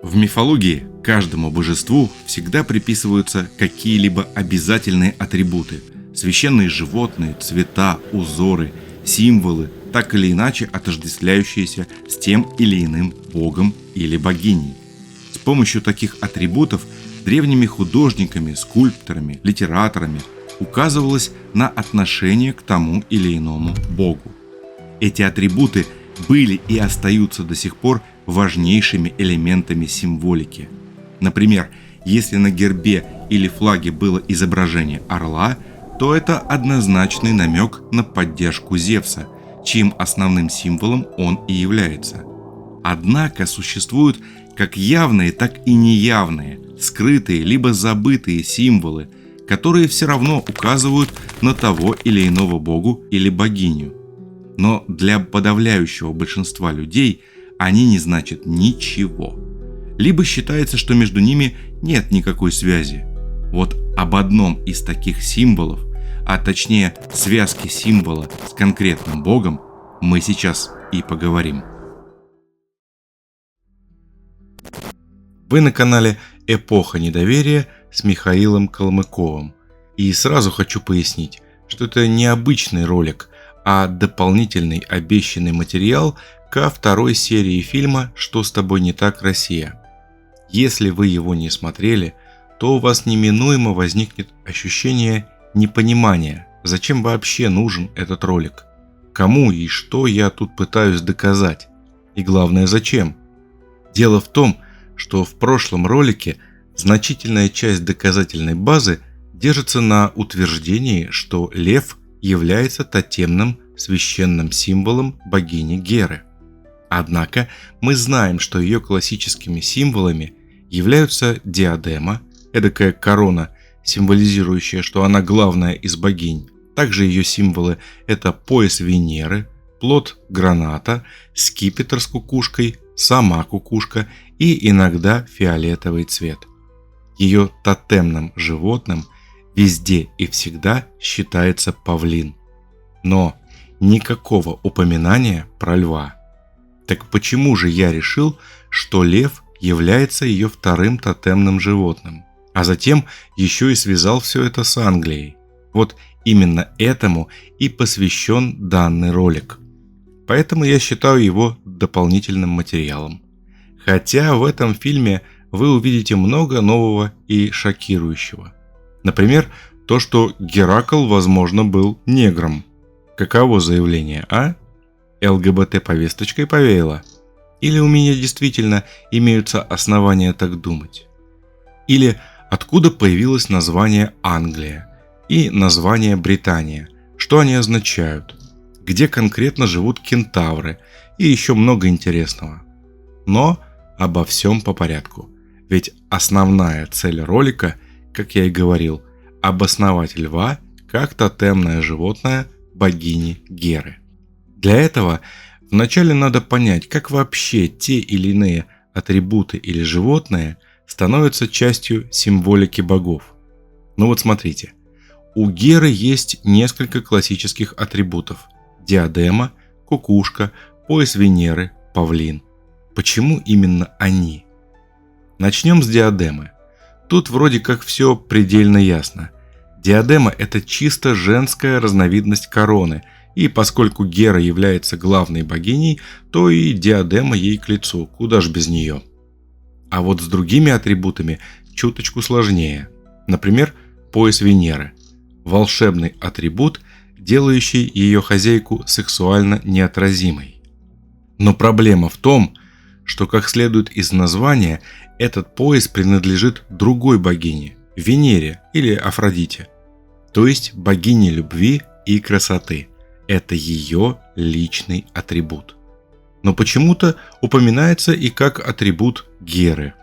В мифологии каждому божеству всегда приписываются какие-либо обязательные атрибуты – священные животные, цвета, узоры, символы, так или иначе отождествляющиеся с тем или иным богом или богиней. С помощью таких атрибутов древними художниками, скульпторами, литераторами указывалось на отношение к тому или иному богу. Эти атрибуты были и остаются до сих пор важнейшими элементами символики. Например, если на гербе или флаге было изображение орла, то это однозначный намек на поддержку Зевса, чьим основным символом он и является. Однако существуют как явные, так и неявные, скрытые либо забытые символы, которые все равно указывают на того или иного богу или богиню. Но для подавляющего большинства людей они не значат ничего. Либо считается, что между ними нет никакой связи. Вот об одном из таких символов, а точнее связки символа с конкретным богом, мы сейчас и поговорим. Вы на канале «Эпоха недоверия» с Михаилом Калмыковым. И сразу хочу пояснить, что это не обычный ролик, а дополнительный обещанный материал ко второй серии фильма «Что с тобой не так, Россия?». Если вы его не смотрели, то у вас неминуемо возникнет ощущение непонимания, зачем вообще нужен этот ролик, кому и что я тут пытаюсь доказать, и главное, зачем. Дело в том, что в прошлом ролике значительная часть доказательной базы держится на утверждении, что лев является тотемным священным символом богини Геры. Однако мы знаем, что ее классическими символами являются диадема, эдакая корона, символизирующая, что она главная из богинь. Также ее символы – это пояс Венеры, плод граната, скипетр с кукушкой, сама кукушка и иногда фиолетовый цвет. Ее тотемным животным везде и всегда считается павлин. Но никакого упоминания про льва. Так почему же я решил, что лев является ее вторым тотемным животным, а затем еще и связал все это с Англией? Вот именно этому и посвящен данный ролик. Поэтому я считаю его дополнительным материалом. Хотя в этом фильме вы увидите много нового и шокирующего. Например, то, что Геракл, возможно, был негром. Каково заявление, а? ЛГБТ-повесточкой повеяло? Или у меня действительно имеются основания так думать? Или откуда появилось название Англия и название Британия? Что они означают? Где конкретно живут кентавры? И еще много интересного. Но обо всем по порядку. Ведь основная цель ролика, как я и говорил, обосновать льва как тотемное животное богини Геры. Для этого вначале надо понять, как вообще те или иные атрибуты или животные становятся частью символики богов. Ну вот смотрите, у Геры есть несколько классических атрибутов: диадема, кукушка, пояс Венеры, павлин. Почему именно они? Начнем с диадемы. Тут вроде как все предельно ясно. Диадема – это чисто женская разновидность короны, и поскольку Гера является главной богиней, то и диадема ей к лицу, куда ж без нее. А вот с другими атрибутами чуточку сложнее. Например, пояс Венеры – волшебный атрибут, делающий ее хозяйку сексуально неотразимой. Но проблема в том, что, как следует из названия, этот пояс принадлежит другой богине – Венере или Афродите, то есть богине любви и красоты. Это ее личный атрибут. Но почему-то упоминается и как атрибут Геры.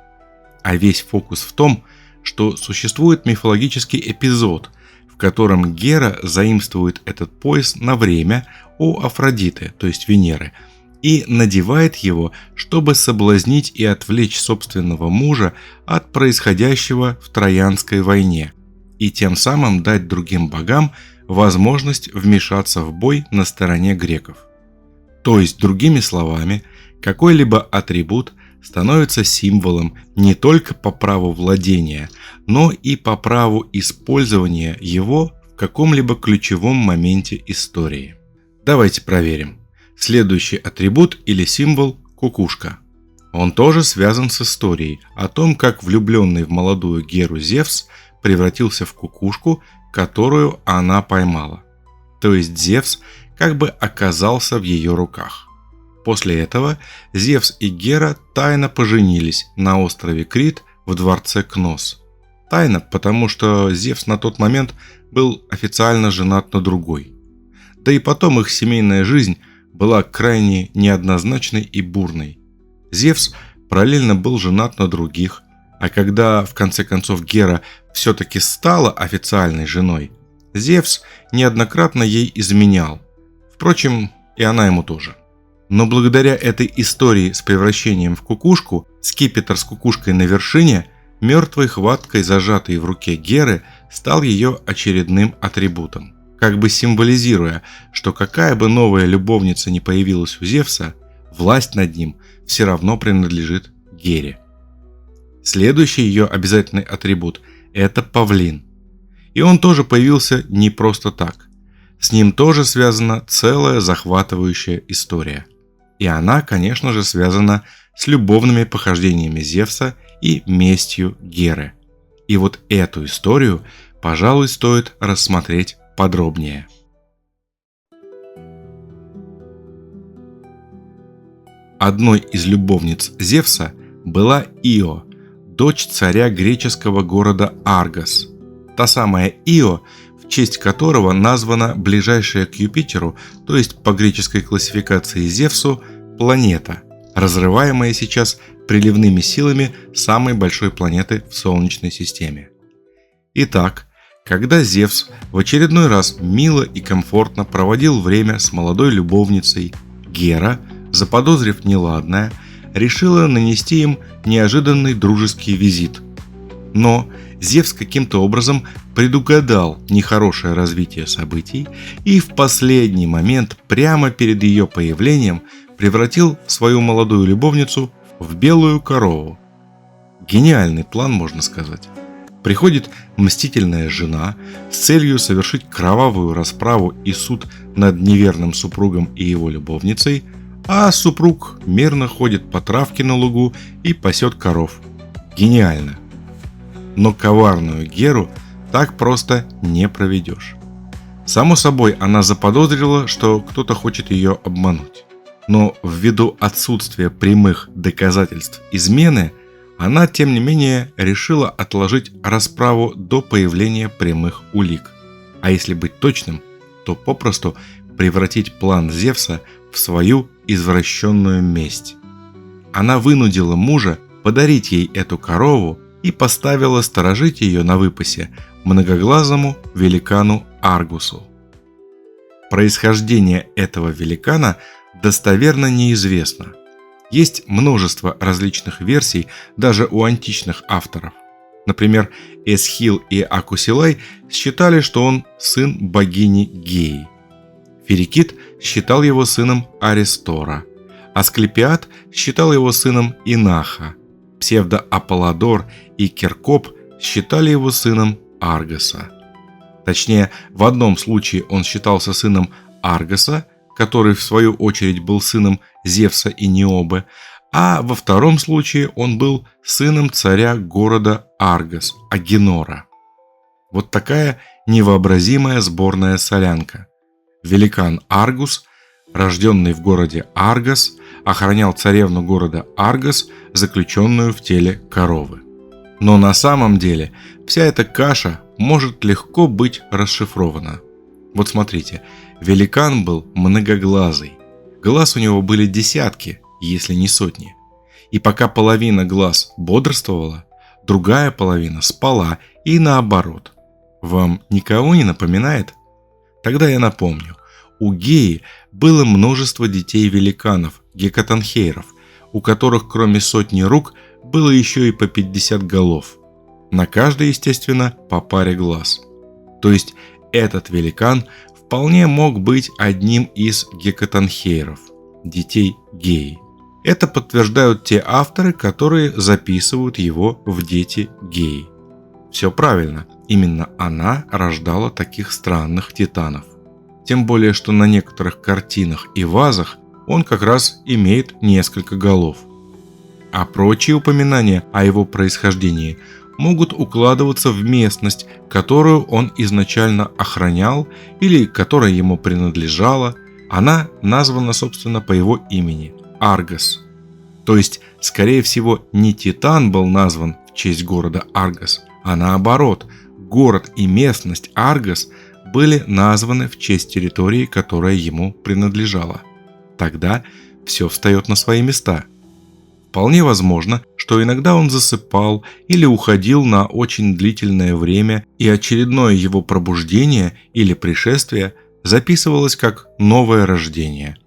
А весь фокус в том, что существует мифологический эпизод, в котором Гера заимствует этот пояс на время у Афродиты, то есть Венеры, и надевает его, чтобы соблазнить и отвлечь собственного мужа от происходящего в Троянской войне, и тем самым дать другим богам возможность вмешаться в бой на стороне греков. То есть, другими словами, какой-либо атрибут становится символом не только по праву владения, но и по праву использования его в каком-либо ключевом моменте истории. Давайте проверим. Следующий атрибут или символ – кукушка. Он тоже связан с историей о том, как влюбленный в молодую Геру Зевс превратился в кукушку, которую она поймала. То есть Зевс как бы оказался в ее руках. После этого Зевс и Гера тайно поженились на острове Крит в дворце Кнос. Тайно, потому что Зевс на тот момент был официально женат на другой. Да и потом их семейная жизнь была крайне неоднозначной и бурной. Зевс параллельно был женат на других, а когда в конце концов Гера все-таки стала официальной женой, Зевс неоднократно ей изменял. Впрочем, и она ему тоже. Но благодаря этой истории с превращением в кукушку, скипетр с кукушкой на вершине, мертвой хваткой зажатый в руке Геры, стал ее очередным атрибутом. Как бы символизируя, что какая бы новая любовница ни появилась у Зевса, власть над ним все равно принадлежит Гере. Следующий ее обязательный атрибут – это павлин. И он тоже появился не просто так. С ним тоже связана целая захватывающая история. И она, конечно же, связана с любовными похождениями Зевса и местью Геры. И вот эту историю, пожалуй, стоит рассмотреть подробнее. Одной из любовниц Зевса была Ио, дочь царя греческого города Аргос. Та самая Ио, в честь которого названа ближайшая к Юпитеру, то есть по греческой классификации Зевсу, планета, разрываемая сейчас приливными силами самой большой планеты в Солнечной системе. Итак, когда Зевс в очередной раз мило и комфортно проводил время с молодой любовницей, Гера, заподозрив неладное, решила нанести им неожиданный дружеский визит. Но Зевс каким-то образом предугадал нехорошее развитие событий и в последний момент прямо перед ее появлением превратил свою молодую любовницу в белую корову. Гениальный план, можно сказать. Приходит мстительная жена с целью совершить кровавую расправу и суд над неверным супругом и его любовницей, а супруг мирно ходит по травке на лугу и пасет коров. Гениально. Но коварную Геру так просто не проведешь. Само собой, она заподозрила, что кто-то хочет ее обмануть. Но ввиду отсутствия прямых доказательств измены, она, тем не менее, решила отложить расправу до появления прямых улик. А если быть точным, то попросту превратить план Зевса в свою извращенную месть. Она вынудила мужа подарить ей эту корову и поставила сторожить ее на выпасе многоглазому великану Аргусу. Происхождение этого великана достоверно неизвестно. Есть множество различных версий даже у античных авторов. Например, Эсхил и Акусилай считали, что он сын богини Геи. Ферикид считал его сыном Аристора. Асклепиад считал его сыном Инаха. Псевдоаполлодор и Киркоп считали его сыном Аргоса. Точнее, в одном случае он считался сыном Аргоса, который в свою очередь был сыном Зевса и Необы, а во втором случае он был сыном царя города Аргос, Агенора. Вот такая невообразимая сборная солянка. Великан Аргус, рожденный в городе Аргос, охранял царевну города Аргос, заключенную в теле коровы. Но на самом деле вся эта каша может легко быть расшифрована. Вот смотрите, великан был многоглазый. Глаз у него были десятки, если не сотни. И пока половина глаз бодрствовала, другая половина спала и наоборот. Вам никого не напоминает? Тогда я напомню. У Геи было множество детей-великанов, гекатонхейров, у которых кроме сотни рук было еще и по 50 голов. На каждой, естественно, по паре глаз. То есть этот великан вполне мог быть одним из гекатонхейров, детей Геи. Это подтверждают те авторы, которые записывают его в дети Геи. Все правильно, именно она рождала таких странных титанов. Тем более, что на некоторых картинах и вазах он как раз имеет несколько голов. А прочие упоминания о его происхождении могут укладываться в местность, которую он изначально охранял или которая ему принадлежала. Она названа, собственно, по его имени – Аргос. То есть, скорее всего, не Титан был назван в честь города Аргос, а наоборот, город и местность Аргос были названы в честь территории, которая ему принадлежала. Тогда все встает на свои места. Вполне возможно, что иногда он засыпал или уходил на очень длительное время, и очередное его пробуждение или пришествие записывалось как новое рождение.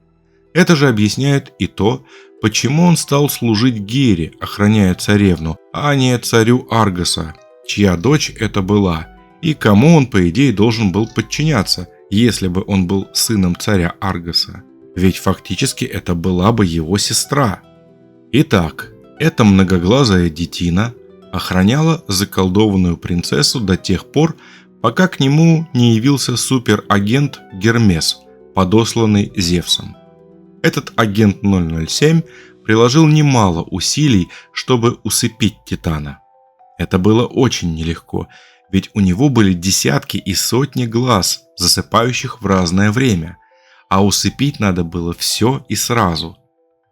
Это же объясняет и то, почему он стал служить Гере, охраняя царевну, а не царю Аргоса, чья дочь это была, и кому он, по идее, должен был подчиняться, если бы он был сыном царя Аргоса. Ведь фактически это была бы его сестра. Итак, эта многоглазая детина охраняла заколдованную принцессу до тех пор, пока к нему не явился суперагент Гермес, подосланный Зевсом. Этот агент 007 приложил немало усилий, чтобы усыпить Титана. Это было очень нелегко, ведь у него были десятки и сотни глаз, засыпающих в разное время, а усыпить надо было все и сразу.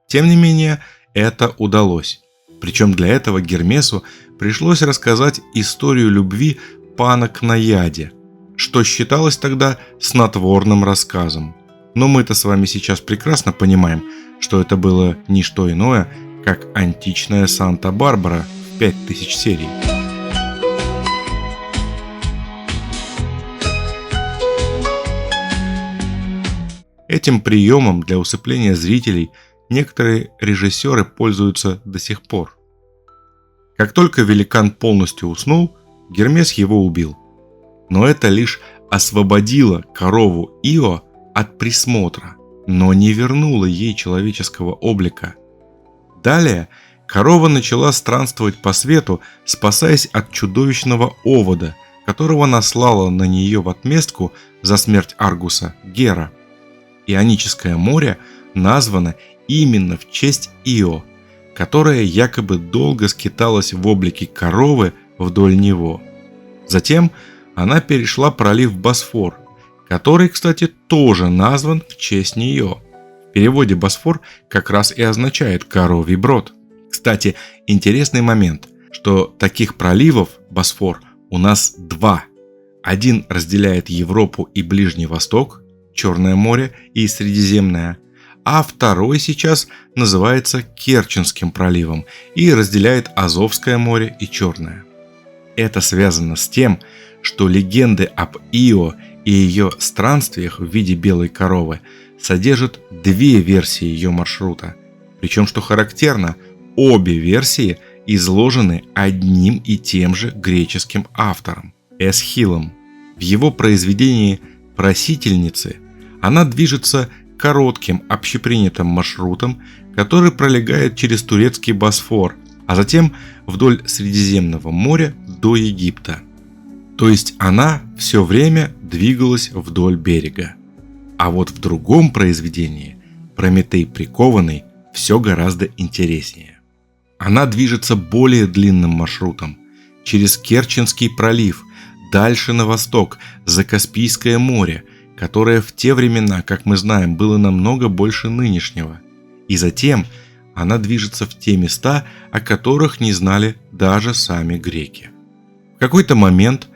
Тем не менее, это удалось. Причем для этого Гермесу пришлось рассказать историю любви пана к наяде, что считалось тогда снотворным рассказом. Но мы-то с вами сейчас прекрасно понимаем, что это было не что иное, как античная Санта-Барбара в 5000 серий. Этим приемом для усыпления зрителей некоторые режиссеры пользуются до сих пор. Как только великан полностью уснул, Гермес его убил. Но это лишь освободило корову Ио от присмотра, но не вернуло ей человеческого облика. Далее корова начала странствовать по свету, спасаясь от чудовищного овода, которого наслала на нее в отместку за смерть Аргуса Гера. Ионическое море названо именно в честь Ио, которая якобы долго скиталась в облике коровы вдоль него. Затем она перешла пролив Босфор, который, кстати, тоже назван в честь нее. В переводе Босфор как раз и означает «коровий брод». Кстати, интересный момент, что таких проливов Босфор у нас два. Один разделяет Европу и Ближний Восток, Черное море и Средиземное, а второй сейчас называется Керченским проливом и разделяет Азовское море и Черное. Это связано с тем, что легенды об Ио и ее странствиях в виде белой коровы содержат две версии ее маршрута. Причем, что характерно, обе версии изложены одним и тем же греческим автором – Эсхилом. В его произведении «Просительницы» она движется коротким общепринятым маршрутом, который пролегает через турецкий Босфор, а затем вдоль Средиземного моря до Египта. То есть она все время двигалась вдоль берега. А вот в другом произведении «Прометей прикованный» все гораздо интереснее. Она движется более длинным маршрутом, через Керченский пролив, дальше на восток, за Каспийское море, которое в те времена, как мы знаем, было намного больше нынешнего. И затем она движется в те места, о которых не знали даже сами греки. В какой-то момент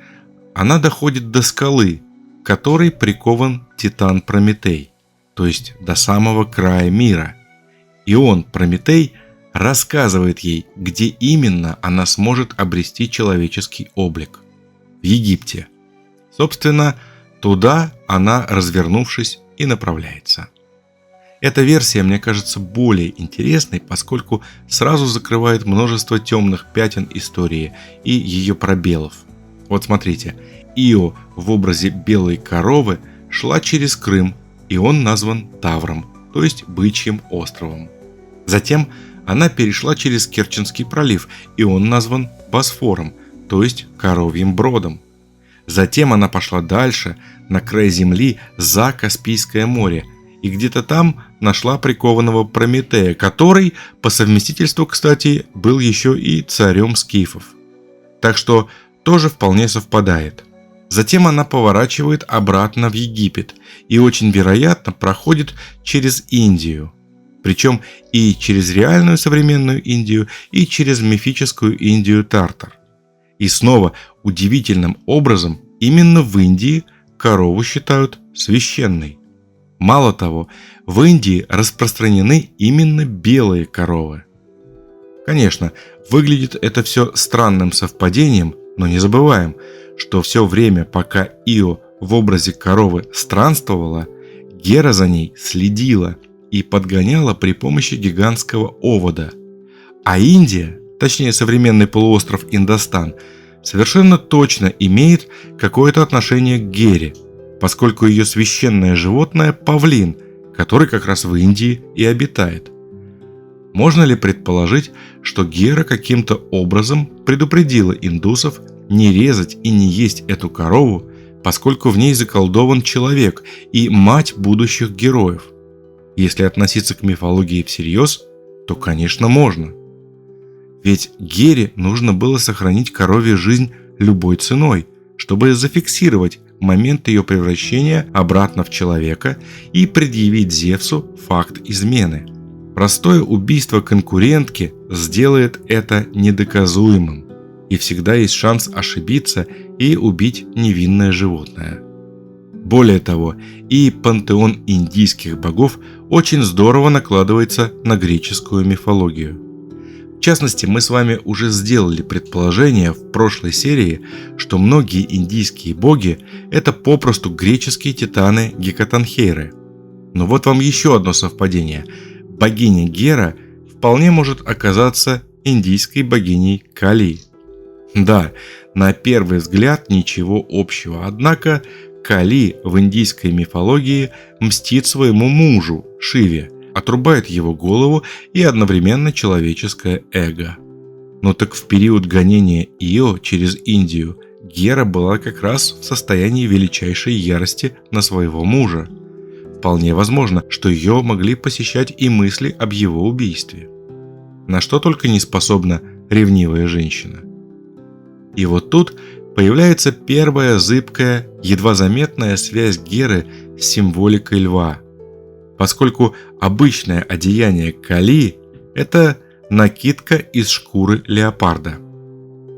она доходит до скалы, к которой прикован Титан Прометей, то есть до самого края мира. И он, Прометей, рассказывает ей, где именно она сможет обрести человеческий облик. В Египте. Собственно, туда она, развернувшись, и направляется. Эта версия мне кажется более интересной, поскольку сразу закрывает множество темных пятен истории и ее пробелов. Вот смотрите, Ио в образе белой коровы шла через Крым, и он назван Тавром, то есть Бычьим островом. Затем она перешла через Керченский пролив, и он назван Босфором, то есть Коровьим бродом. Затем она пошла дальше, на край земли, за Каспийское море, и где-то там нашла прикованного Прометея, который, по совместительству, кстати, был еще и царем скифов. Так что тоже вполне совпадает. Затем она поворачивает обратно в Египет и очень вероятно проходит через Индию. Причем и через реальную современную Индию, и через мифическую Индию Тартар. И снова удивительным образом именно в Индии корову считают священной. Мало того, в Индии распространены именно белые коровы. Конечно, выглядит это все странным совпадением, но не забываем, что все время, пока Ио в образе коровы странствовала, Гера за ней следила и подгоняла при помощи гигантского овода. А Индия, точнее современный полуостров Индостан, совершенно точно имеет какое-то отношение к Гере, поскольку ее священное животное – павлин, который как раз в Индии и обитает. Можно ли предположить, что Гера каким-то образом предупредила индусов не резать и не есть эту корову, поскольку в ней заколдован человек и мать будущих героев? Если относиться к мифологии всерьез, то, конечно, можно. Ведь Гере нужно было сохранить корове жизнь любой ценой, чтобы зафиксировать момент ее превращения обратно в человека и предъявить Зевсу факт измены. Простое убийство конкурентки сделает это недоказуемым, и всегда есть шанс ошибиться и убить невинное животное. Более того, и пантеон индийских богов очень здорово накладывается на греческую мифологию. В частности, мы с вами уже сделали предположение в прошлой серии, что многие индийские боги – это попросту греческие титаны Гекатонхейры. Но вот вам еще одно совпадение. Богиня Гера вполне может оказаться индийской богиней Кали. Да, на первый взгляд ничего общего, однако Кали в индийской мифологии мстит своему мужу Шиве, отрубает его голову и одновременно человеческое эго. Но так в период гонения Ио через Индию Гера была как раз в состоянии величайшей ярости на своего мужа. Вполне возможно, что ее могли посещать и мысли об его убийстве. На что только не способна ревнивая женщина. И вот тут появляется первая зыбкая, едва заметная связь Геры с символикой льва. Поскольку обычное одеяние Кали – это накидка из шкуры леопарда.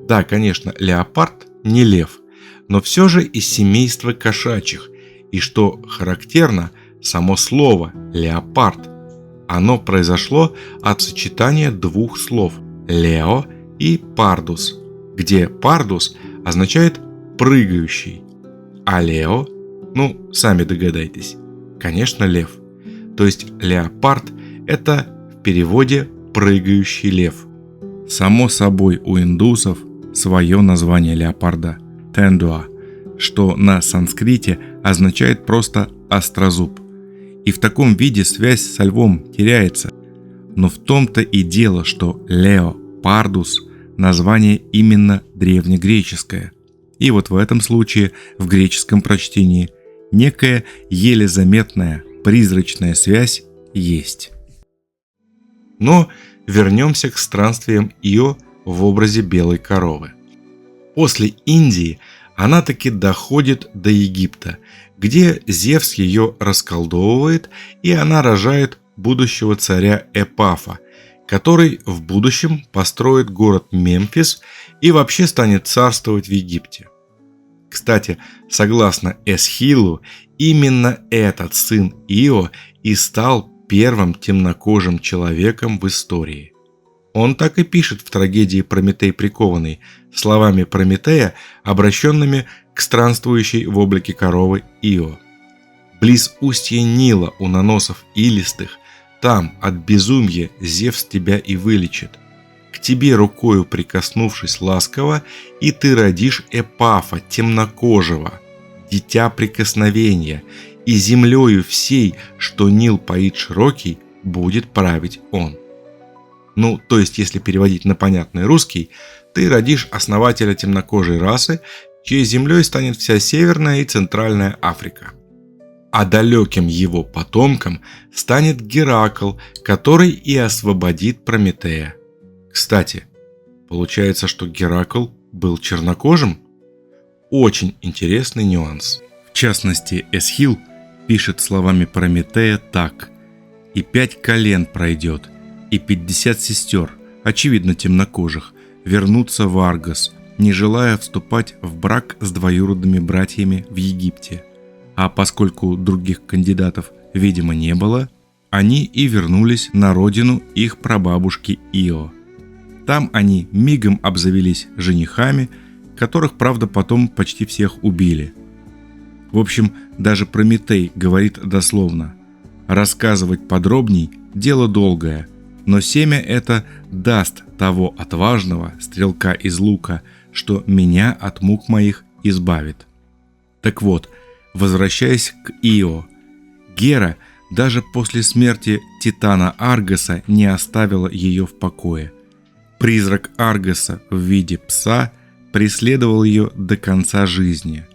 Да, конечно, леопард не лев, но все же из семейства кошачьих, и что характерно, само слово «леопард». Оно произошло от сочетания двух слов «лео» и «пардус», где «пардус» означает «прыгающий», а «лео», ну, сами догадайтесь, конечно, лев. То есть леопард – это в переводе «прыгающий лев». Само собой у индусов свое название леопарда – тендуа, что на санскрите означает просто «острозуб». И в таком виде связь со львом теряется. Но в том-то и дело, что Лео Пардус – название именно древнегреческое. И вот в этом случае в греческом прочтении некая еле заметная призрачная связь есть. Но вернемся к странствиям Ио в образе белой коровы. После Индии она таки доходит до Египта, где Зевс ее расколдовывает, и она рожает будущего царя Эпафа, который в будущем построит город Мемфис и вообще станет царствовать в Египте. Кстати, согласно Эсхилу, именно этот сын Ио и стал первым темнокожим человеком в истории. Он так и пишет в трагедии «Прометей прикованный» словами Прометея, обращенными к странствующей в облике коровы Ио. «Близ устья Нила у наносов илистых, там от безумья Зевс тебя и вылечит. К тебе рукою прикоснувшись ласково, и ты родишь Эпафа темнокожего, дитя прикосновения, и землею всей, что Нил поит широкий, будет править он». Ну, то есть, если переводить на понятный русский, ты родишь основателя темнокожей расы, чьей землей станет вся Северная и Центральная Африка. А далеким его потомком станет Геракл, который и освободит Прометея. Кстати, получается, что Геракл был чернокожим? Очень интересный нюанс. В частности, Эсхил пишет словами Прометея так: «И 5 колен пройдет, и 50 сестер, очевидно темнокожих, вернутся в Аргос, не желая вступать в брак с двоюродными братьями в Египте. А поскольку других кандидатов, видимо, не было, они и вернулись на родину их прабабушки Ио. Там они мигом обзавелись женихами, которых, правда, потом почти всех убили. В общем, даже Прометей говорит дословно: рассказывать подробней – дело долгое, но семя это даст того отважного стрелка из лука, что меня от мук моих избавит». Так вот, возвращаясь к Ио, Гера даже после смерти Титана Аргоса не оставила ее в покое. Призрак Аргоса в виде пса преследовал ее до конца жизни.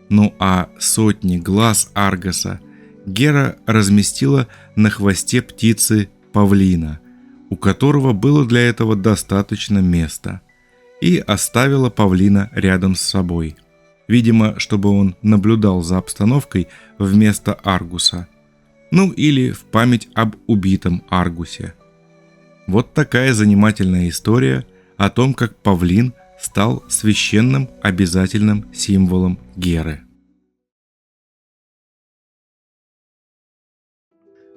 Ну а сотни глаз Аргоса Гера разместила на хвосте птицы павлина, у которого было для этого достаточно места, и оставила павлина рядом с собой, видимо, чтобы он наблюдал за обстановкой вместо Аргуса, ну или в память об убитом Аргусе. Вот такая занимательная история о том, как павлин стал священным обязательным символом Геры.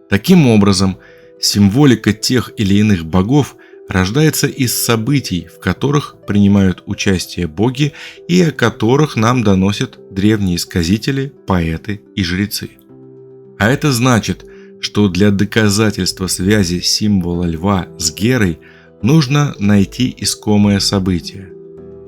Таким образом, символика тех или иных богов рождается из событий, в которых принимают участие боги и о которых нам доносят древние сказители, поэты и жрецы. А это значит, что для доказательства связи символа льва с Герой нужно найти искомое событие.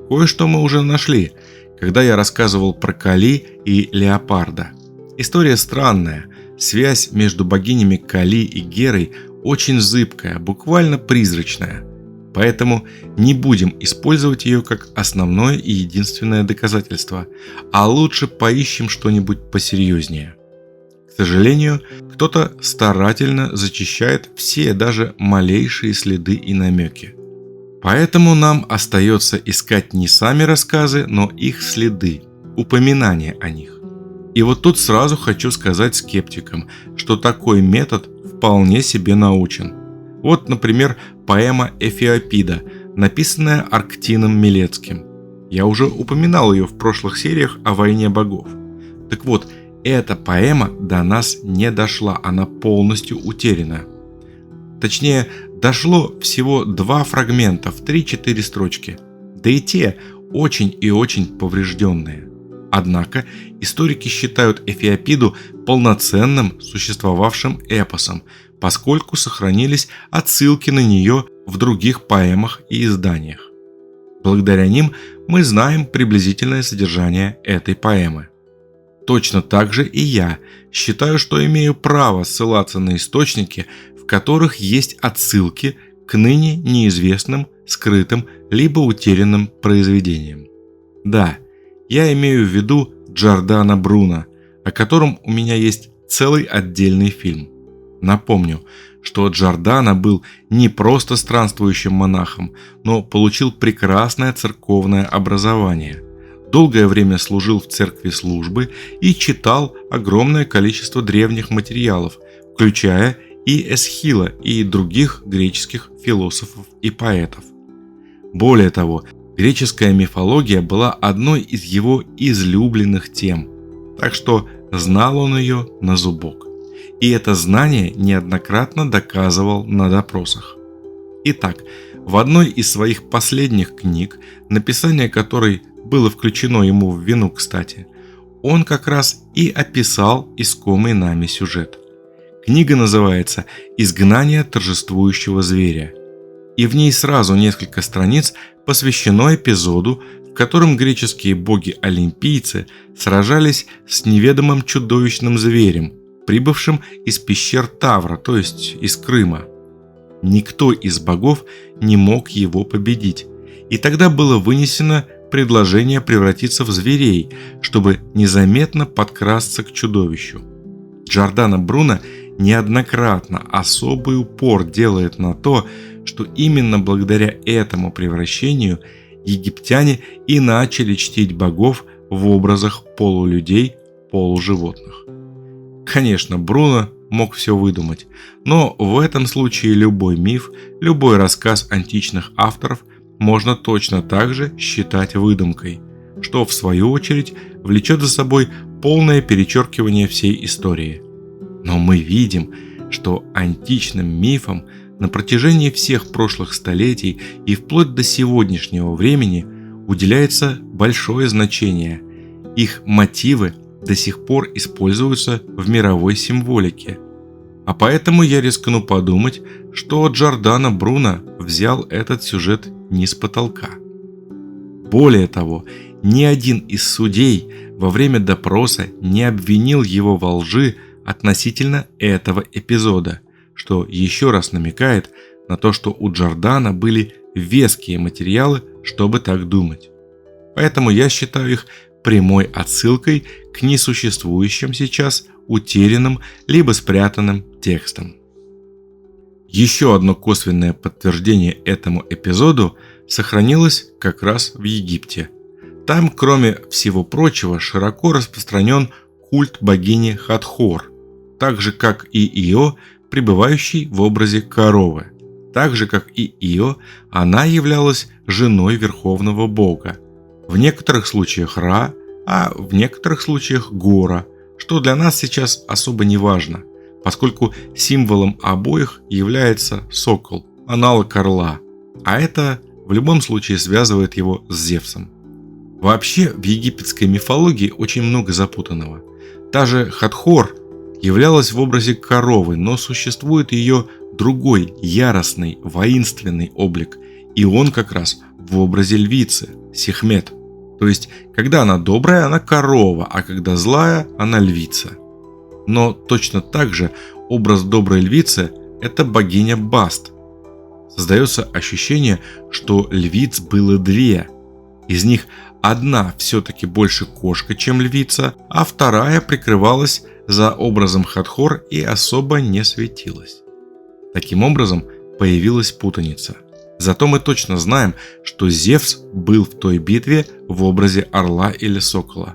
Кое-что мы уже нашли, когда я рассказывал про Кали и Леопарда. История странная, связь между богинями Кали и Герой очень зыбкая, буквально призрачная. Поэтому не будем использовать ее как основное и единственное доказательство, а лучше поищем что-нибудь посерьезнее. К сожалению, кто-то старательно зачищает все даже малейшие следы и намеки. Поэтому нам остается искать не сами рассказы, но их следы, упоминания о них. И вот тут сразу хочу сказать скептикам, что такой метод вполне себе научен. Вот, например, поэма «Эфиопида», написанная Арктином Милецким. Я уже упоминал ее в прошлых сериях о войне богов. Так вот, эта поэма до нас не дошла, она полностью утеряна. Точнее, дошло всего 2 фрагмента в 3-4 строчки, да и те очень и очень поврежденные. Однако историки считают Эфиопиду полноценным существовавшим эпосом, поскольку сохранились отсылки на нее в других поэмах и изданиях. Благодаря ним мы знаем приблизительное содержание этой поэмы. Точно так же и я считаю, что имею право ссылаться на источники, в которых есть отсылки к ныне неизвестным, скрытым либо утерянным произведениям. Да, я имею в виду Джордано Бруно, о котором у меня есть целый отдельный фильм. Напомню, что Джордано был не просто странствующим монахом, но получил прекрасное церковное образование. Долгое время служил в церкви службы и читал огромное количество древних материалов, включая и Эсхила, и других греческих философов и поэтов. Более того, греческая мифология была одной из его излюбленных тем, так что знал он ее на зубок. И это знание неоднократно доказывал на допросах. Итак, в одной из своих последних книг, написание которой было включено ему в вину, кстати, он как раз и описал искомый нами сюжет. Книга называется «Изгнание торжествующего зверя», и в ней сразу несколько страниц посвящено эпизоду, в котором греческие боги-олимпийцы сражались с неведомым чудовищным зверем, прибывшим из пещер Тавра, то есть из Крыма. никто из богов не мог его победить. И тогда было вынесено предложение превратиться в зверей, чтобы незаметно подкрасться к чудовищу. Джордано Бруно неоднократно особый упор делает на то, что именно благодаря этому превращению египтяне и начали чтить богов в образах полулюдей, полуживотных. Конечно, Бруно мог все выдумать, но в этом случае любой миф, любой рассказ античных авторов можно точно так же считать выдумкой, что в свою очередь влечет за собой полное перечеркивание всей истории. Но мы видим, что античным мифам на протяжении всех прошлых столетий и вплоть до сегодняшнего времени уделяется большое значение. Их мотивы до сих пор используются в мировой символике. А поэтому я рискну подумать, что Джордано Бруно взял этот сюжет не с потолка. Более того, ни один из судей во время допроса не обвинил его во лжи относительно этого эпизода, что еще раз намекает на то, что у Джордано были веские материалы, чтобы так думать. Поэтому я считаю их прямой отсылкой к несуществующим сейчас утерянным либо спрятанным текстам. Еще одно косвенное подтверждение этому эпизоду сохранилось как раз в Египте. Там, кроме всего прочего, широко распространен культ богини Хатхор, так же как и Ио, пребывающий в образе коровы. Так же как и Ио, она являлась женой верховного бога. В некоторых случаях Ра, а в некоторых случаях Гора, что для нас сейчас особо не важно, поскольку символом обоих является сокол, аналог орла, а это в любом случае связывает его с Зевсом. Вообще в египетской мифологии очень много запутанного. Та же Хатхор являлась в образе коровы, но существует ее другой, яростный, воинственный облик, и он как раз в образе львицы, Сехмет. То есть, когда она добрая, она корова, а когда злая, она львица. Но точно так же образ доброй львицы – это богиня Баст. Создается ощущение, что львиц было две. Из них одна все-таки больше кошка, чем львица, а вторая прикрывалась за образом Хатхор и особо не светилась. Таким образом, появилась путаница. Зато мы точно знаем, что Зевс был в той битве в образе орла или сокола.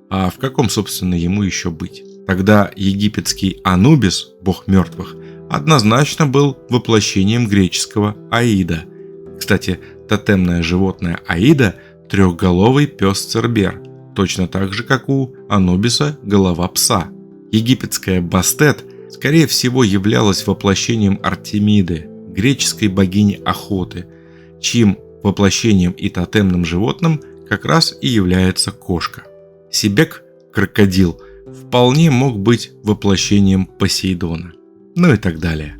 А в каком, собственно, ему еще быть? Тогда египетский Анубис, бог мертвых, однозначно был воплощением греческого Аида. Кстати, тотемное животное Аида – трехголовый пес Цербер, точно так же, как у Анубиса голова пса. Египетская Бастет, скорее всего, являлась воплощением Артемиды, греческой богини охоты, чьим воплощением и тотемным животным как раз и является кошка. Себек, крокодил, вполне мог быть воплощением Посейдона. Ну и так далее.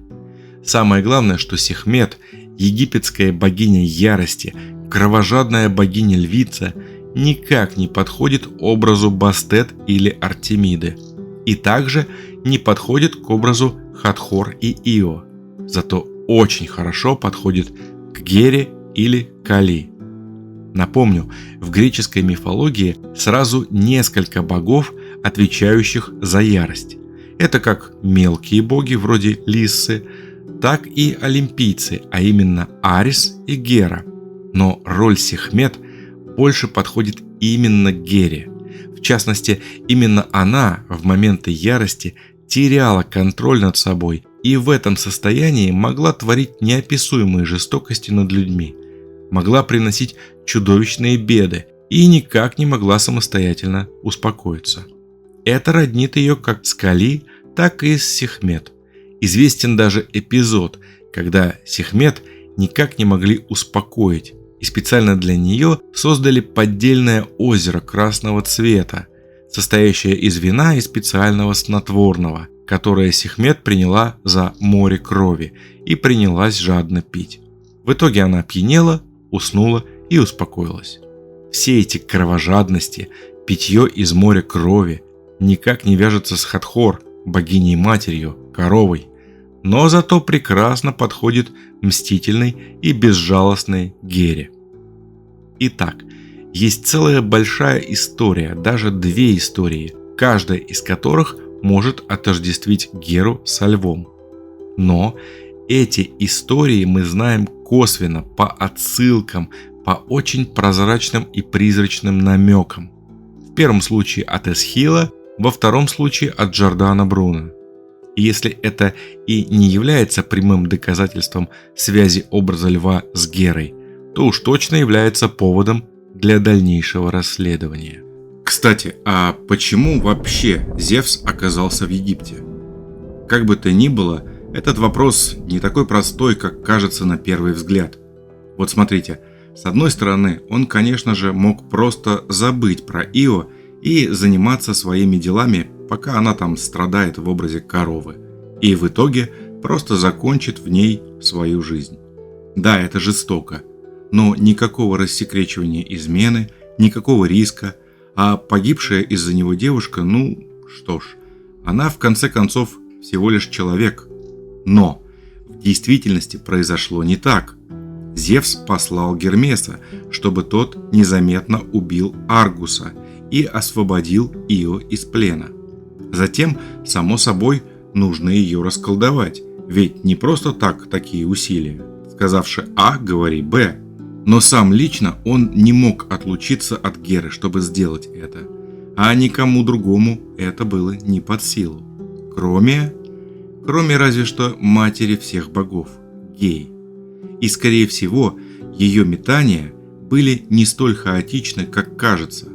Самое главное, что Сехмет, египетская богиня ярости, кровожадная богиня-львица, никак не подходит образу Бастет или Артемиды. И также не подходит к образу Хатхор и Ио. Зато очень хорошо подходит к Гере или Кали. Напомню, в греческой мифологии сразу несколько богов, отвечающих за ярость. Это как мелкие боги вроде Лиссы, так и олимпийцы, а именно Арис и Гера. Но роль Сехмет больше подходит именно Гере. В частности, именно она в моменты ярости теряла контроль над собой и в этом состоянии могла творить неописуемые жестокости над людьми, могла приносить чудовищные беды и никак не могла самостоятельно успокоиться. Это роднит ее как с Кали, так и с Сехмет. Известен даже эпизод, когда Сехмет никак не могли успокоить, и специально для нее создали поддельное озеро красного цвета, состоящее из вина и специального снотворного, которое Сехмет приняла за море крови и принялась жадно пить. В итоге она опьянела, уснула и успокоилась. Все эти кровожадности, питье из моря крови никак не вяжется с Хатхор, богиней-матерью, коровой. но зато прекрасно подходит мстительной и безжалостной Гере. Итак, есть целая большая история, даже две истории, каждая из которых может отождествить Геру со львом. Но эти истории мы знаем косвенно, по отсылкам, по очень прозрачным и призрачным намекам. В первом случае от Эсхила, во втором случае от Джордано Бруно. И если это и не является прямым доказательством связи образа льва с Герой, то уж точно является поводом для дальнейшего расследования. Кстати, а почему вообще Зевс оказался в Египте? Как бы то ни было, этот вопрос не такой простой, как кажется на первый взгляд. Вот смотрите, с одной стороны, он, конечно же, мог просто забыть про Ио и заниматься своими делами, пока она там страдает в образе коровы, и в итоге просто закончит в ней свою жизнь. Да, это жестоко, но никакого рассекречивания измены, никакого риска, а погибшая из-за него девушка, ну что ж, она в конце концов всего лишь человек. Но в действительности произошло не так. Зевс послал Гермеса, чтобы тот незаметно убил Аргуса и освободил Ио из плена. Затем, само собой, нужно ее расколдовать, ведь не просто так такие усилия. Сказавши А, говори Б. Но сам лично он не мог отлучиться от Геры, чтобы сделать это, а никому другому это было не под силу. Кроме разве что матери всех богов, Геи. И скорее всего, ее метания были не столь хаотичны, как кажется.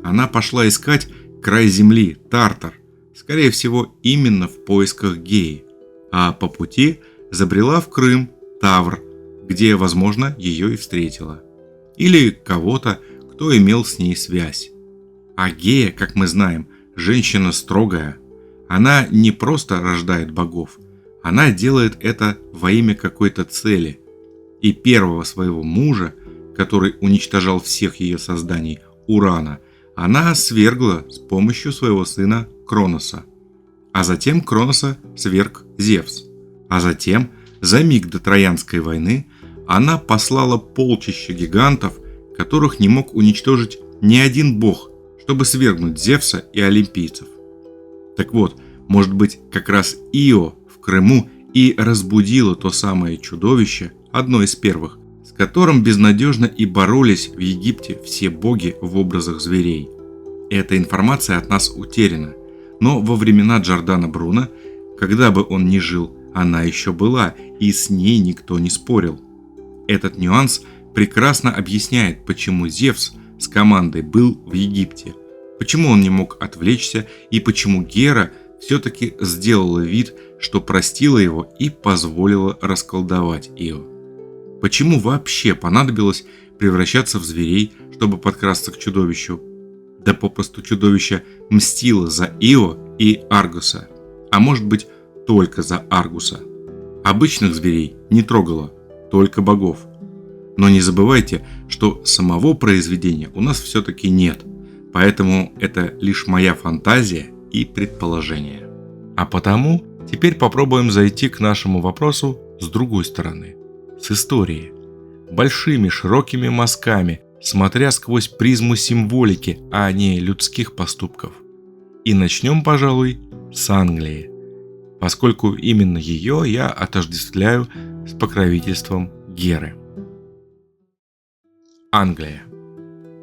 Она пошла искать край земли, Тартар, скорее всего, именно в поисках Геи, а по пути забрела в Крым, Тавр, где, возможно, ее и встретила. Или кого-то, кто имел с ней связь. А Гея, как мы знаем, женщина строгая. Она не просто рождает богов, она делает это во имя какой-то цели. И первого своего мужа, который уничтожал всех ее созданий, Урана, она свергла с помощью своего сына Кроноса. А затем Кроноса сверг Зевс. А затем, за миг до Троянской войны, она послала полчища гигантов, которых не мог уничтожить ни один бог, чтобы свергнуть Зевса и олимпийцев. Так вот, может быть, как раз Ио в Крыму и разбудило то самое чудовище, одно из первых, с которым безнадежно и боролись в Египте все боги в образах зверей. Эта информация от нас утеряна, но во времена Джордано Бруно, когда бы он ни жил, она еще была, и с ней никто не спорил. Этот нюанс прекрасно объясняет, почему Зевс с командой был в Египте, почему он не мог отвлечься и почему Гера все-таки сделала вид, что простила его и позволила расколдовать Ио. Почему вообще понадобилось превращаться в зверей, чтобы подкрасться к чудовищу? Да попросту чудовище мстило за Ио и Аргуса, а может быть только за Аргуса. Обычных зверей не трогало, только богов. Но не забывайте, что самого произведения у нас все-таки нет, поэтому это лишь моя фантазия и предположение. А потому теперь попробуем зайти к нашему вопросу с другой стороны, с истории. Большими широкими мазками, смотря сквозь призму символики, а не людских поступков. И начнем, пожалуй, с Англии, поскольку именно ее я отождествляю с покровительством Геры. Англия.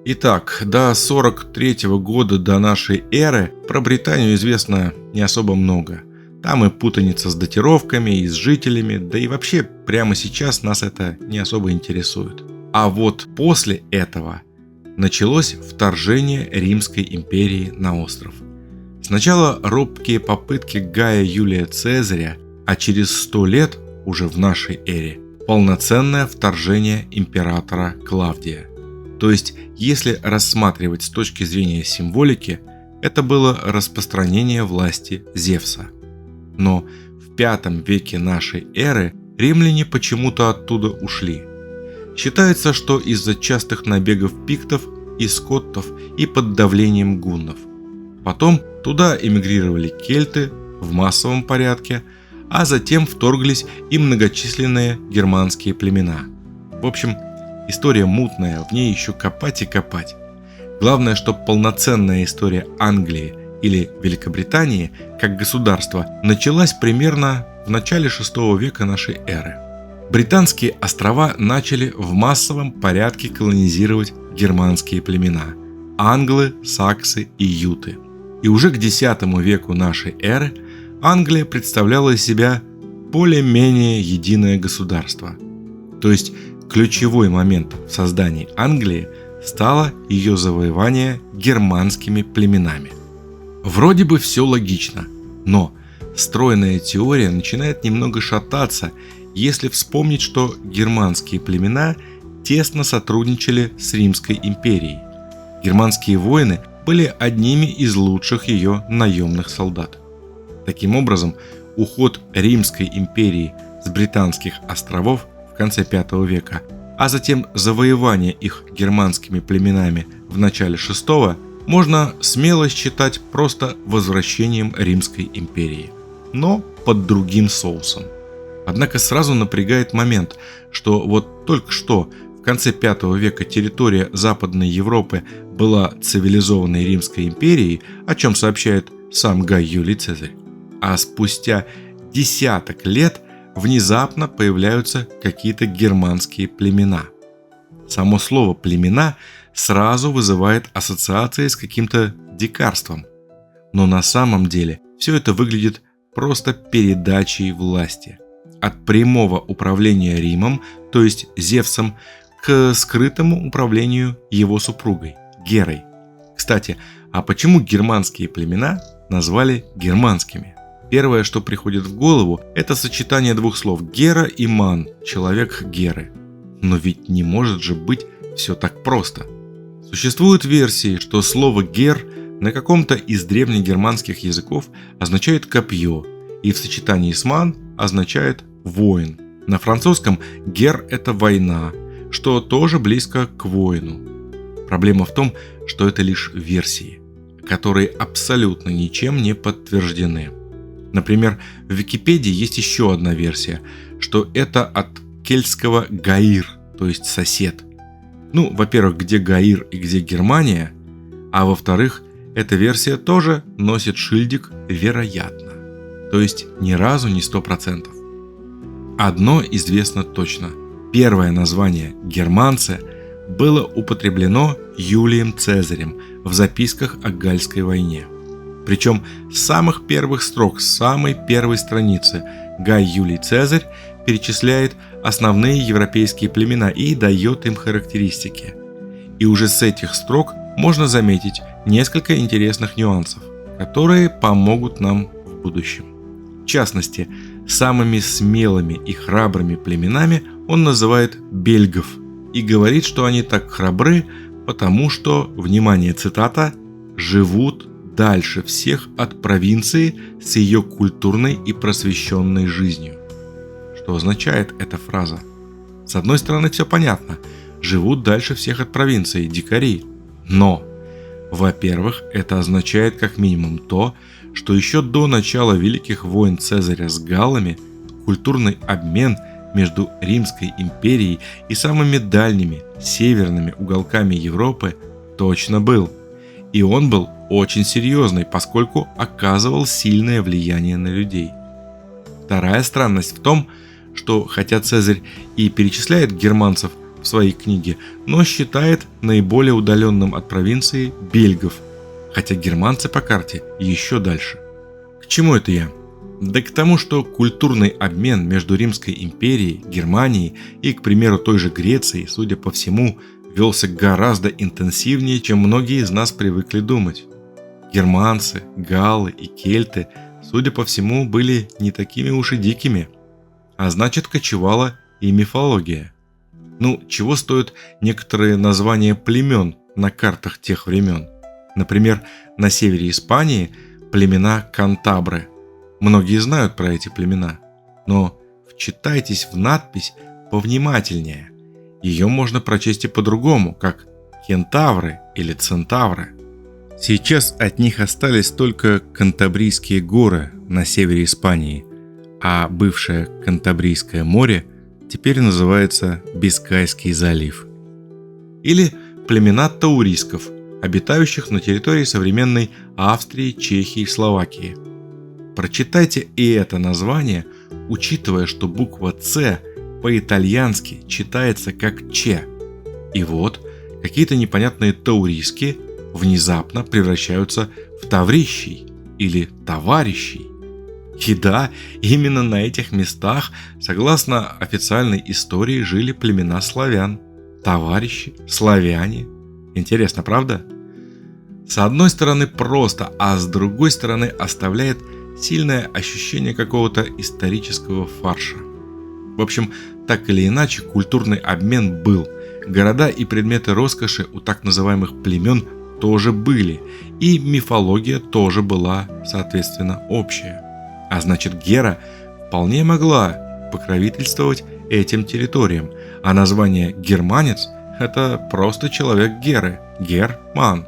Итак, до 43 года до нашей эры про Британию известно не особо много. Там и путаница с датировками, и с жителями, да и вообще прямо сейчас нас это не особо интересует. А вот после этого началось вторжение Римской империи на остров. Сначала робкие попытки Гая Юлия Цезаря, а через 100 лет, уже в нашей эре, полноценное вторжение императора Клавдия. То есть, если рассматривать с точки зрения символики, это было распространение власти Зевса. Но в V веке нашей эры римляне почему-то оттуда ушли. Считается, что из-за частых набегов пиктов и скоттов и под давлением гуннов. Потом туда эмигрировали кельты в массовом порядке, а затем вторглись и многочисленные германские племена. В общем, история мутная, в ней еще копать и копать. Главное, что полноценная история Англии или Великобритании как государства началась примерно в начале VI века нашей эры. Британские острова начали в массовом порядке колонизировать германские племена – англы, саксы и юты. И уже к X веку нашей эры Англия представляла из себя более-менее единое государство. То есть ключевой момент в создании Англии стало ее завоевание германскими племенами. Вроде бы все логично, но стройная теория начинает немного шататься, если вспомнить, что германские племена тесно сотрудничали с Римской империей. Германские воины были одними из лучших ее наемных солдат. Таким образом, уход Римской империи с Британских островов в конце V века, а затем завоевание их германскими племенами в начале VI, можно смело считать просто возвращением Римской империи, но под другим соусом. Однако сразу напрягает момент, что вот только что в конце V века территория Западной Европы была цивилизованной Римской империей, о чем сообщает сам Гай Юлий Цезарь, а спустя десяток лет внезапно появляются какие-то германские племена. Само слово «племена» сразу вызывает ассоциации с каким-то дикарством, но на самом деле все это выглядит просто передачей власти. От прямого управления Римом, то есть Зевсом, к скрытому управлению его супругой, Герой. Кстати, а почему германские племена назвали германскими? Первое, что приходит в голову, это сочетание двух слов «гера» и «ман» – человек Геры. Но ведь не может же быть все так просто. Существуют версии, что слово «гер» на каком-то из древнегерманских языков означает «копье», и в сочетании с «ман» означает «воин». На французском «гер» – это «война», что тоже близко к «воину». Проблема в том, что это лишь версии, которые абсолютно ничем не подтверждены. Например, в Википедии есть еще одна версия, что это от кельтского «гаир», то есть «сосед». Ну, во-первых, где Гаир и где Германия, а во-вторых, эта версия тоже носит шильдик «вероятно», то есть ни разу не 100%. Одно известно точно. Первое название «германцы» было употреблено Юлием Цезарем в записках о Гальской войне. Причем с самых первых строк, с самой первой страницы Гай Юлий Цезарь перечисляет основные европейские племена и дает им характеристики. И уже с этих строк можно заметить несколько интересных нюансов, которые помогут нам в будущем. В частности, самыми смелыми и храбрыми племенами он называет бельгов и говорит, что они так храбры, потому что, внимание, цитата, «живут дальше всех от провинции с ее культурной и просвещенной жизнью». Что означает эта фраза? С одной стороны, все понятно. Живут дальше всех от провинции, дикари. Но, во-первых, это означает как минимум то, что еще до начала великих войн Цезаря с галлами культурный обмен между Римской империей и самыми дальними северными уголками Европы точно был. И он был очень серьезный, поскольку оказывал сильное влияние на людей. Вторая странность в том, что хотя Цезарь и перечисляет германцев в своей книге, но считает наиболее удаленным от провинции бельгов, хотя германцы по карте еще дальше. К чему это я? Да к тому, что культурный обмен между Римской империей, Германией и, к примеру, той же Грецией, судя по всему, велся гораздо интенсивнее, чем многие из нас привыкли думать. Германцы, галлы и кельты, судя по всему, были не такими уж и дикими, а значит, кочевала и мифология. Ну, чего стоят некоторые названия племен на картах тех времен? Например, на севере Испании племена Кантабры. Многие знают про эти племена, но вчитайтесь в надпись повнимательнее. Ее можно прочесть и по-другому, как кентавры или центавры. Сейчас от них остались только Кантабрийские горы на севере Испании, а бывшее Кантабрийское море теперь называется Бискайский залив. Или племена таурисков, обитающих на территории современной Австрии, Чехии и Словакии. Прочитайте и это название, учитывая, что буква «Ц» по-итальянски читается как «Ч». И вот какие-то непонятные тауриски внезапно превращаются в таврищей или товарищей. И да, именно на этих местах, согласно официальной истории, жили племена славян. Товарищи, славяне. Интересно, правда? С одной стороны просто, а с другой стороны оставляет сильное ощущение какого-то исторического фарша. В общем, так или иначе, культурный обмен был. Города и предметы роскоши у так называемых племен тоже были. И мифология тоже была, соответственно, общая. А значит, Гера вполне могла покровительствовать этим территориям. А название «германец» – это просто человек Геры, Герман.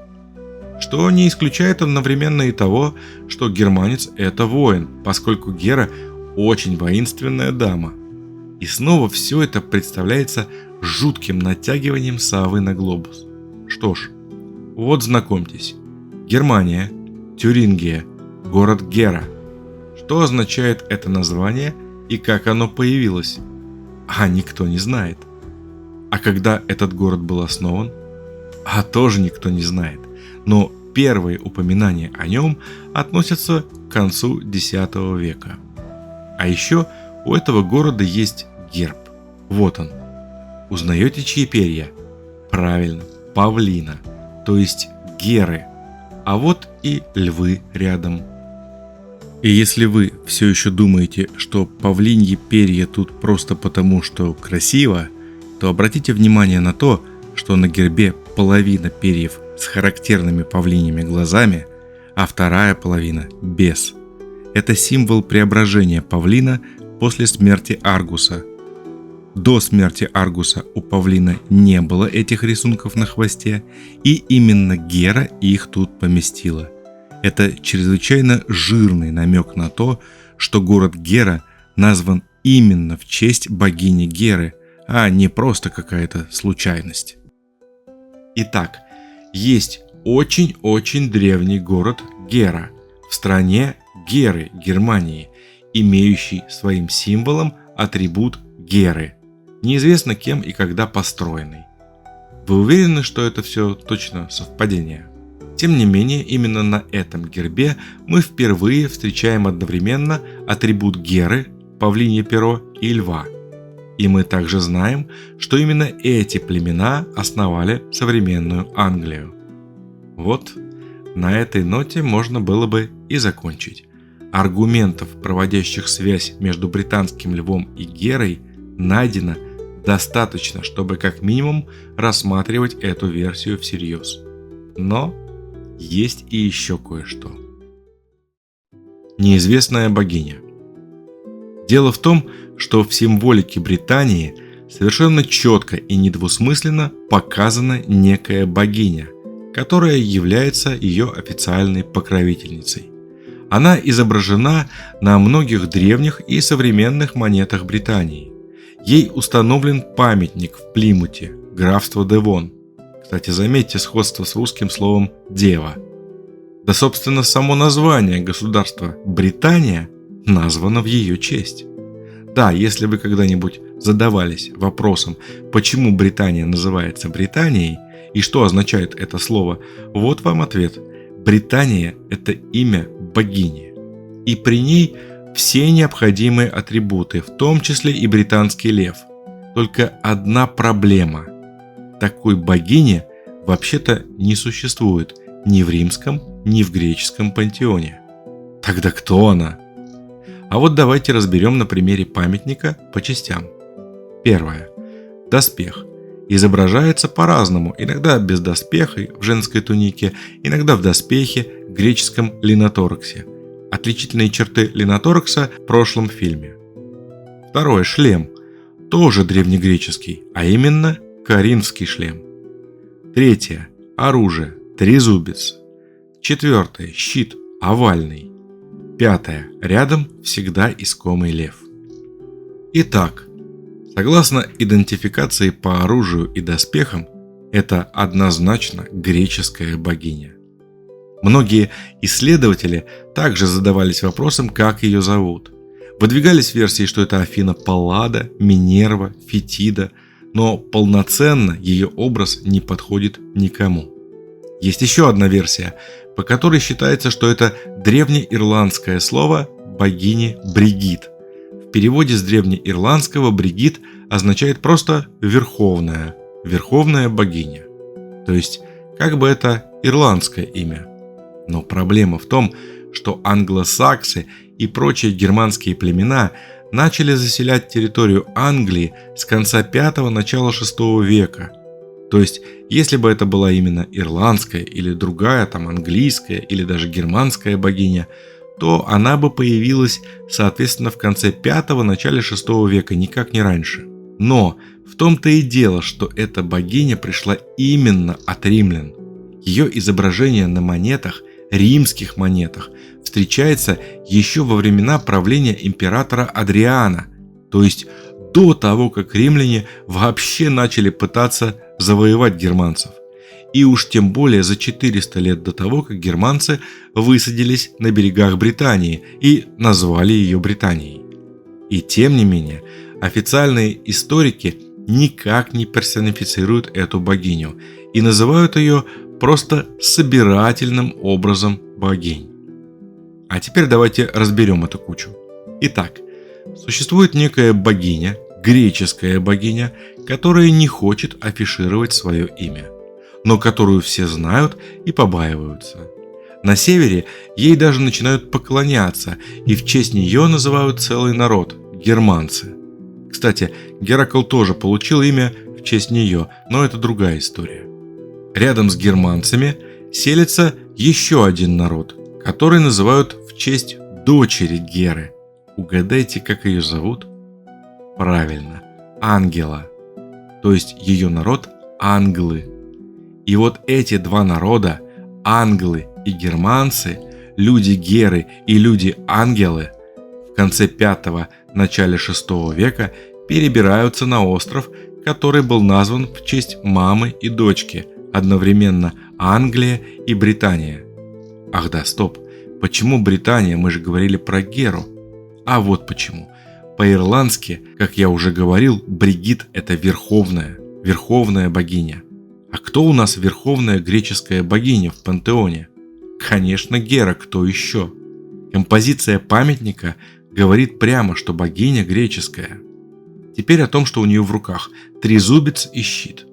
Что не исключает одновременно и того, что германец – это воин, поскольку Гера – очень воинственная дама. И снова все это представляется жутким натягиванием совы на глобус. Что ж, вот знакомьтесь. Германия, Тюрингия, город Гера. Что означает это название и как оно появилось? А никто не знает. А когда этот город был основан? А тоже никто не знает. Но первые упоминания о нем относятся к концу X века. А еще у этого города есть герб. Вот он. Узнаете, чьи перья? Правильно, павлина, то есть Геры. А вот и львы рядом. И если вы все еще думаете, что павлиньи перья тут просто потому, что красиво, то обратите внимание на то, что на гербе половина перьев с характерными павлиньими глазами, а вторая половина без. Это символ преображения павлина после смерти Аргуса. До смерти Аргуса у павлина не было этих рисунков на хвосте, и именно Гера их тут поместила. Это чрезвычайно жирный намек на то, что город Гера назван именно в честь богини Геры, а не просто какая-то случайность. Итак, есть очень-очень древний город Гера в стране Геры, Германии, имеющий своим символом атрибут Геры, неизвестно кем и когда построенный. Вы уверены, что это все точно совпадение? Тем не менее, именно на этом гербе мы впервые встречаем одновременно атрибут Геры, павлинье перо и льва. И мы также знаем, что именно эти племена основали современную Англию. Вот, на этой ноте можно было бы и закончить. Аргументов, проводящих связь между британским львом и Герой, найдено достаточно, чтобы как минимум рассматривать эту версию всерьез. Но есть и еще кое-что. Неизвестная богиня. Дело в том, что в символике Британии совершенно четко и недвусмысленно показана некая богиня, которая является ее официальной покровительницей. Она изображена на многих древних и современных монетах Британии. Ей установлен памятник в Плимуте, графство Девон. Кстати, заметьте сходство с русским словом «дева». Да, собственно, само название государства Британия названо в ее честь. Да, если вы когда-нибудь задавались вопросом, почему Британия называется Британией и что означает это слово, вот вам ответ. Британия – это имя богини. И при ней все необходимые атрибуты, в том числе и британский лев. Только одна проблема. Такой богини вообще-то не существует ни в римском, ни в греческом пантеоне. Тогда кто она? А вот давайте разберем на примере памятника по частям. Первое. Доспех. Изображается по-разному, иногда без доспеха в женской тунике, иногда в доспехе, греческом линотораксе. Отличительные черты линоторакса в прошлом фильме. Второе. Шлем. Тоже древнегреческий, а именно коринфский шлем. Третье. Оружие. Трезубец. Четвертое. Щит. Овальный. Пятое. Рядом всегда искомый лев. Итак, согласно идентификации по оружию и доспехам, это однозначно греческая богиня. Многие исследователи также задавались вопросом, как ее зовут. Выдвигались версии, что это Афина Паллада, Минерва, Фетида, но полноценно ее образ не подходит никому. Есть еще одна версия, по которой считается, что это древнеирландское слово богини Бригит. В переводе с древнеирландского Бригит означает просто «верховная», «верховная богиня». То есть, как бы это ирландское имя. Но проблема в том, что англосаксы и прочие германские племена начали заселять территорию Англии с конца 5-го, начала 6 века. То есть, если бы это была именно ирландская или другая, там английская или даже германская богиня, то она бы появилась, соответственно, в конце 5-го, начале 6 века, никак не раньше. Но в том-то и дело, что эта богиня пришла именно от римлян. Ее изображение на монетах, римских монетах, встречается еще во времена правления императора Адриана, то есть до того, как римляне вообще начали пытаться завоевать германцев. И уж тем более за 400 лет до того, как германцы высадились на берегах Британии и назвали ее Британией. И тем не менее, официальные историки никак не персонифицируют эту богиню и называют ее просто собирательным образом богинь. А теперь давайте разберем эту кучу. Итак, существует некая богиня, греческая богиня, которая не хочет афишировать свое имя, но которую все знают и побаиваются. На севере ей даже начинают поклоняться, и в честь нее называют целый народ – германцы. Кстати, Геракл тоже получил имя в честь нее, но это другая история. Рядом с германцами селится еще один народ, который называют в честь дочери Геры. Угадайте, как ее зовут? Правильно, Ангела. То есть ее народ – англы. И вот эти два народа, англы и германцы, люди Геры и люди-ангелы, в конце 5-го, начале 6 века перебираются на остров, который был назван в честь мамы и дочки, одновременно Англия и Британия. Ах да, стоп. Почему Британия? Мы же говорили про Геру. А вот почему. По-ирландски, как я уже говорил, Бригит – это верховная богиня. А кто у нас верховная греческая богиня в пантеоне? Конечно, Гера, кто еще? Композиция памятника говорит прямо, что богиня греческая. Теперь о том, что у нее в руках – трезубец и щит.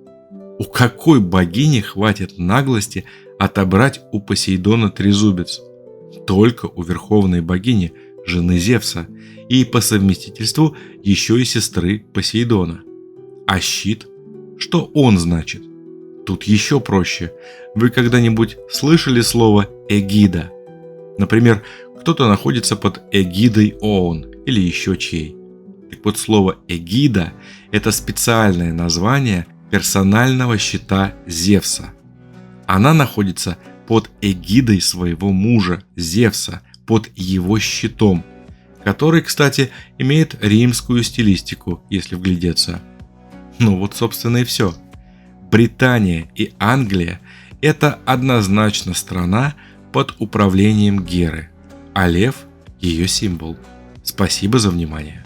У какой богини хватит наглости отобрать у Посейдона трезубец? Только у верховной богини, жены Зевса, и по совместительству еще и сестры Посейдона. А щит? Что он значит? Тут еще проще. Вы когда-нибудь слышали слово «эгида»? Например, кто-то находится под эгидой ООН или еще чьей. Так вот, слово «эгида» – это специальное название персонального щита Зевса. Она находится под эгидой своего мужа Зевса, под его щитом, который, кстати, имеет римскую стилистику, если вглядеться. Ну вот, собственно, и все. Британия и Англия – это однозначно страна под управлением Геры, а лев – ее символ. Спасибо за внимание.